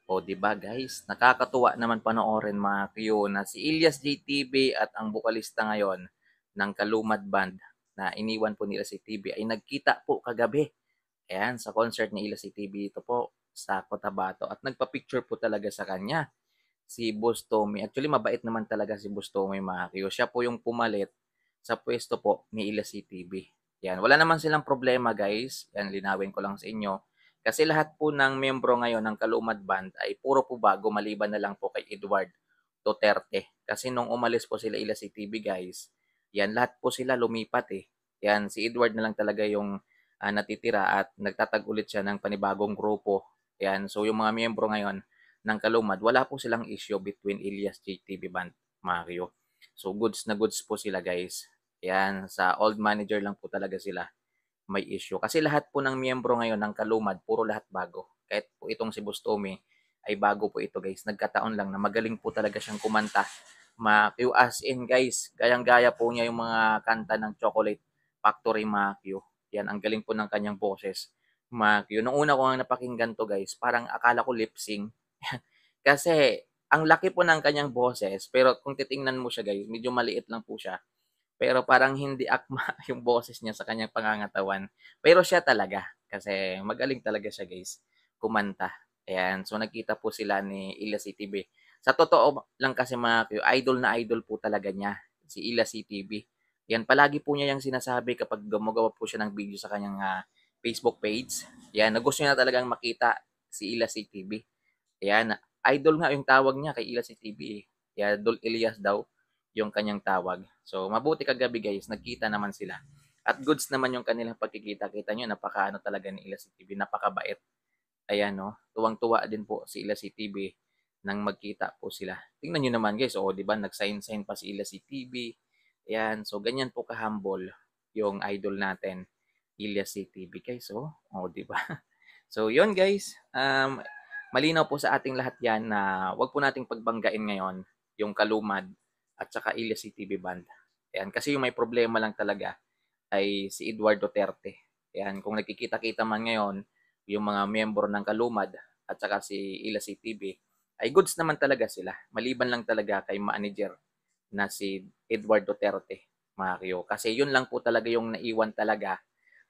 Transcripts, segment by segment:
O 'di ba guys, nakakatuwa naman panoorin mga Q na si Ilyas JTV at ang bokalista ngayon ng Kalumad Band na iniwan po nila si TB ay nagkita po kagabi. Ayan, sa concert ni Ilyas JTV ito po sa Cotabato at nagpa-picture po talaga sa kanya si Boss Tommy. Actually, mabait naman talaga si Boss Tommy mga Q. Siya po yung pumalit sa pwesto po ni Ilyas JTV. Yan, wala naman silang problema guys. Yan, linawin ko lang sa inyo. Kasi lahat po ng miyembro ngayon ng Kalumad Band ay puro po bago maliban na lang po kay Edward Duterte. Kasi nung umalis po sila Ilyas TV guys, yan lahat po sila lumipat eh. Yan si Edward na lang talaga yung natitira at nagtatag ulit siya ng panibagong grupo. Yan, so yung mga miyembro ngayon ng Kalumad, wala po silang issue between Ilyas JTV Band, Mario. So goods na goods po sila guys. Yan, sa old manager lang po talaga sila may issue. Kasi lahat po ng miyembro ngayon ng Kalumad, puro lahat bago. Kahit po itong si Bustomi ay bago po ito guys. Nagkataon lang na magaling po talaga siyang kumanta. Ma-Q as in guys, gayang-gaya po niya yung mga kanta ng Chocolate Factory Ma-Q. Yan, ang galing po ng kanyang boses. Ma-Q. Nung una ko nga napakinggan to guys, parang akala ko lip-sync. Kasi ang laki po ng kanyang boses, pero kung titingnan mo siya guys, medyo maliit lang po siya. Pero parang hindi akma yung boses niya sa kanyang pangangatawan. Pero siya talaga, kasi magaling talaga siya guys, kumanta. Ayan, so nagkita po sila ni Ila CTV. Sa totoo lang kasi mga idol na idol po talaga niya, si Ila CTV. Yan, palagi po niya yung sinasabi kapag gumagawa po siya ng video sa kanyang Facebook page. Yan, na gusto niya talagang makita si Ila CTV. Ayan, idol nga yung tawag niya kay Ila CTV. Yan, Dol Elias daw yung kanyang tawag. So, mabuti kagabi guys, nagkita naman sila. At goods naman yung kanilang pagkikita. Kita nyo, napakaano talaga ni Ila CTV, napakabait. Ayan, no? Tuwang-tuwa din po si Ila CTV nang magkita po sila. Tingnan nyo naman guys, di ba, nag-sign pa si Ila CTV. Ayan, so ganyan po ka-humble yung idol natin, Ila CTV guys. Di ba? So, yun guys. Malinaw po sa ating lahat yan na wag po nating pagbanggain ngayon yung Kalumad at saka Ilyas CTV Band. Ayan, kasi yung may problema lang talaga ay si Edward Duterte. Ayan, kung nagkikita-kita man ngayon, yung mga miyembro ng Kalumad at saka si Ilyas CTV, ay goods naman talaga sila. Maliban lang talaga kay manager na si Edward Duterte, Mario. Kasi yun lang po talaga yung naiwan talaga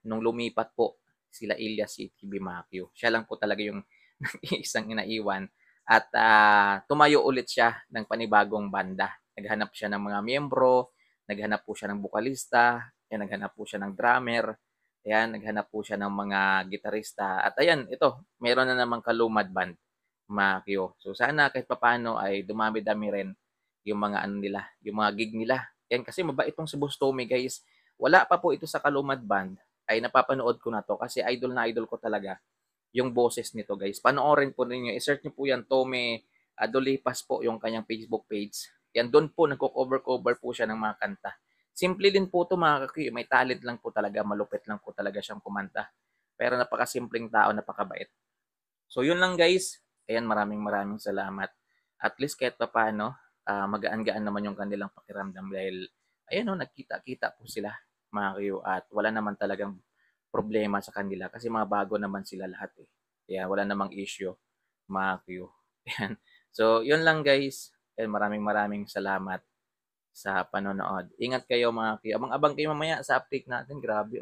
nung lumipat po sila Ilyas CTV, Mario. Siya lang po talaga yung isang inaiwan. At tumayo ulit siya ng panibagong banda. Naghanap siya ng mga miyembro, naghanap po siya ng bukalista, naghanap po siya ng drummer, ayan, naghanap po siya ng mga gitarista. At ayan, ito, meron na namang Kalumad Band, Makyo. So sana kahit papano ay dumami-dami rin yung mga ano nila, yung mga gig nila. Yan, kasi mabait itong si Boss Tommy guys. Wala pa po ito sa Kalumad Band, ay napapanood ko na to kasi idol na idol ko talaga yung boses nito guys. Panoorin po ninyo, i-search niyo po yan, Tommy Dolipas po yung kanyang Facebook page. Yan, doon po nagko-cover po siya ng mga kanta. Simple din po ito mga kakuy. May talent lang po talaga, malupit lang po talaga siyang kumanta. Pero napakasimpleng tao, napakabait. So yun lang guys. Ayan, maraming salamat. At least kahit pa paano, magaan-gaan naman yung kanilang pakiramdam dahil ayan nagkita-kita po sila mga kayo at wala naman talagang problema sa kanila kasi mga bago naman sila lahat eh. Kaya wala namang issue mga kayo. Ayan. So yun lang guys. And maraming salamat sa panonood. Ingat kayo mga kayo. Abang-abang kayo mamaya sa update natin. Grabe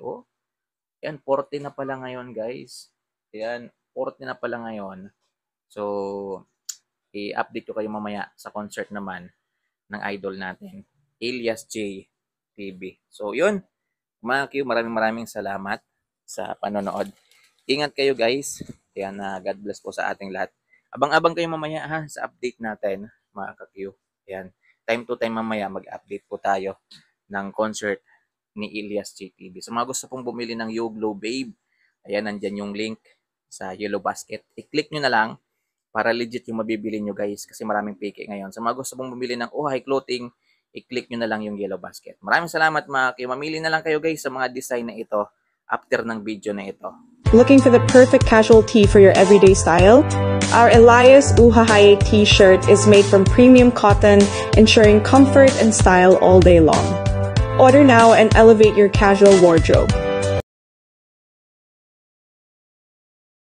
Yan, 40 na pala ngayon guys. Yan, 40 na pala ngayon. So, i-update ko kayo mamaya sa concert naman ng idol natin, Ilyas J TV. So, yun. Mga kayo, maraming salamat sa panonood. Ingat kayo guys. Yan, God bless po sa ating lahat. Abang-abang kayo mamaya sa update natin mga ka-Q. Ayan. Time to time mamaya mag-update po tayo ng concert ni Ilyas JTV. So mga gusto pong bumili ng You Glow Babe, ayan, nandyan yung link sa Yellow Basket. I-click nyo na lang para legit yung mabibili nyo guys kasi maraming piki ngayon. So mga gusto pong bumili ng high clothing, i-click nyo na lang yung Yellow Basket. Maraming salamat mga Q. Mamili na lang kayo guys sa mga design na ito after ng video na ito. Looking for the perfect casual tee for your everyday style? Our Elias Uhahaye t-shirt is made from premium cotton, ensuring comfort and style all day long. Order now and elevate your casual wardrobe.